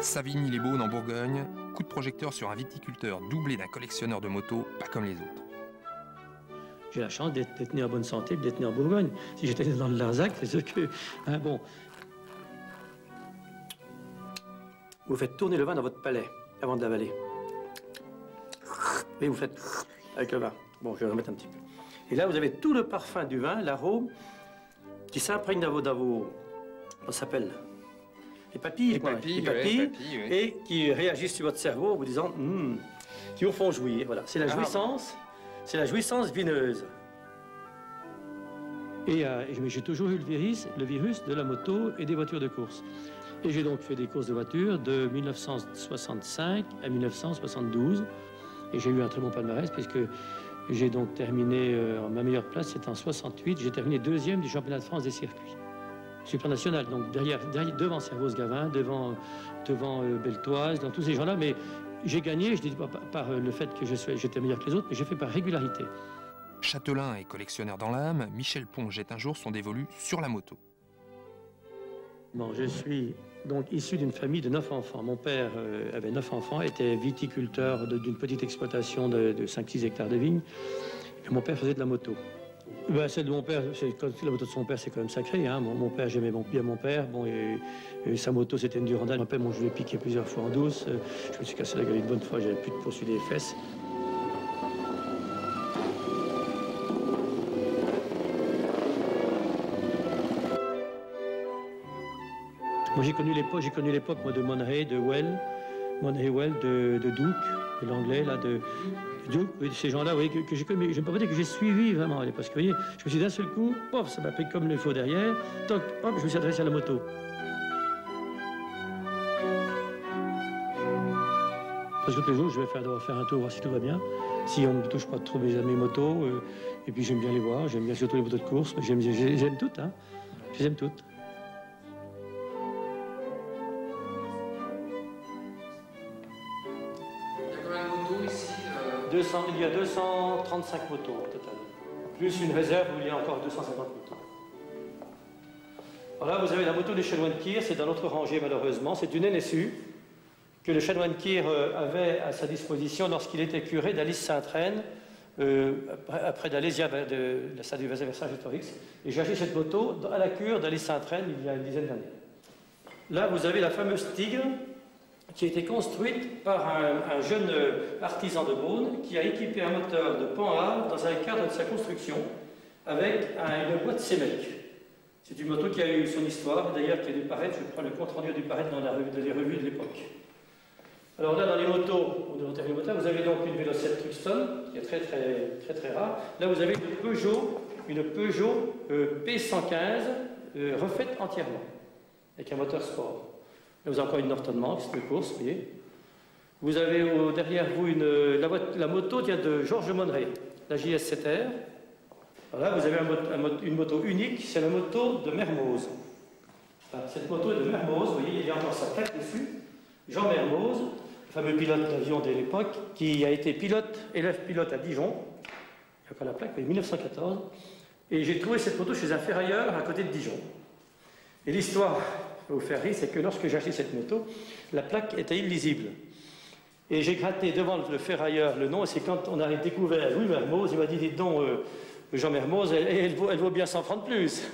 Savigny-les-Beaunes en Bourgogne, coup de projecteur sur un viticulteur doublé d'un collectionneur de motos pas comme les autres. J'ai la chance d'être né en bonne santé et d'être né en Bourgogne. Si j'étais dans le Larzac, c'est sûr que... Hein, bon. Vous faites tourner le vin dans votre palais avant de l'avaler. Et vous faites avec le vin. Bon, je vais remettre un petit peu. Et là, vous avez tout le parfum du vin, l'arôme, qui s'imprègne dans vos... Comment ça s'appelle? Les papilles, les papilles, oui. Et qui réagissent sur votre cerveau en vous disant, qui vous font jouir. Voilà, c'est la jouissance, c'est la jouissance vineuse. Et j'ai toujours eu le virus de la moto et des voitures de course. Et j'ai donc fait des courses de voitures de 1965 à 1972. Et j'ai eu un très bon palmarès puisque j'ai donc terminé, ma meilleure place, c'est en 68. J'ai terminé 2e du championnat de France des circuits. Sur le plan national, donc devant Servoz-Gavin, devant Beltoise, dans tous ces gens-là. Mais j'ai gagné, je ne dis pas par le fait que j'étais meilleur que les autres, mais j'ai fait par régularité. Châtelain et collectionneur dans l'âme, Michel Pons jette un jour son dévolu sur la moto. Bon, je suis donc issu d'une famille de 9 enfants. Mon père avait 9 enfants, était viticulteur d'une petite exploitation de 5-6 hectares de vignes. Et mon père faisait de la moto. Ben, celle de mon père, la moto de son père, c'est quand même sacré. Hein. Mon père, j'aimais bien mon père. Bon, et sa moto, c'était une Durandal. Mon père, je l'ai piqué plusieurs fois en douce. Je me suis cassé la gueule une bonne fois, j'avais plus de poursuite des fesses. Moi, j'ai connu l'époque de Monterey, de Well, de Duke, de l'anglais, là, de Duke, oui, ces gens-là, oui, que j'ai connu. Je ne peux pas dire que j'ai suivi vraiment, parce que, vous voyez, je me suis d'un seul coup, pof, ça m'a pris comme il faut derrière, toc, hop, je me suis adressé à la moto. Parce que tous les jours, je vais devoir faire un tour, voir si tout va bien, si on ne me touche pas trop mes motos, et puis j'aime bien les voir, j'aime bien surtout les motos de course, mais j'aime toutes, hein, je les aime toutes. Il y a 235 motos au total, plus une réserve où il y a encore 250 motos. Alors là, vous avez la moto des chanoines de Kyr, c'est dans notre rangée malheureusement, c'est une NSU que le chanoine Kyr avait à sa disposition lorsqu'il était curé d'Alice Sainte-Reine, après d'Alésia de la salle du Vercingétorix. Et j'ai acheté cette moto à la cure d'Alice Sainte-Reine il y a une dizaine d'années. Là, vous avez la fameuse Tigre, qui a été construite par un jeune artisan de Beaune qui a équipé un moteur de Panhard dans un cadre de sa construction avec une boîte Semec. C'est une moto qui a eu son histoire, d'ailleurs qui a dû paraître, je crois, le compte rendu a dû paraître dans les revues de l'époque. Alors là, dans les motos, vous avez donc une Vélocette Truxton, qui est très rare. Là, vous avez une Peugeot P115 refaite entièrement, avec un moteur sport. Vous avez encore une Norton Manx de course, vous voyez. Vous avez derrière vous la moto vient de Georges Monneray, la JS7R. Alors là, vous avez une moto unique, c'est la moto de Mermoz. Enfin, cette moto est de Mermoz, vous voyez, il y a encore sa plaque dessus. Jean Mermoz, le fameux pilote d'avion de l'époque, qui a été élève pilote à Dijon. Il y a encore la plaque, en 1914. Et j'ai trouvé cette moto chez un ferrailleur à côté de Dijon. Et l'histoire vous faire rire, c'est que lorsque j'ai acheté cette moto, la plaque était illisible. Et j'ai gratté devant le ferrailleur le nom, et c'est quand on a découvert Louis Mermoz, il m'a dit, dites donc, Jean Mermoz, elle vaut bien 100 francs de plus.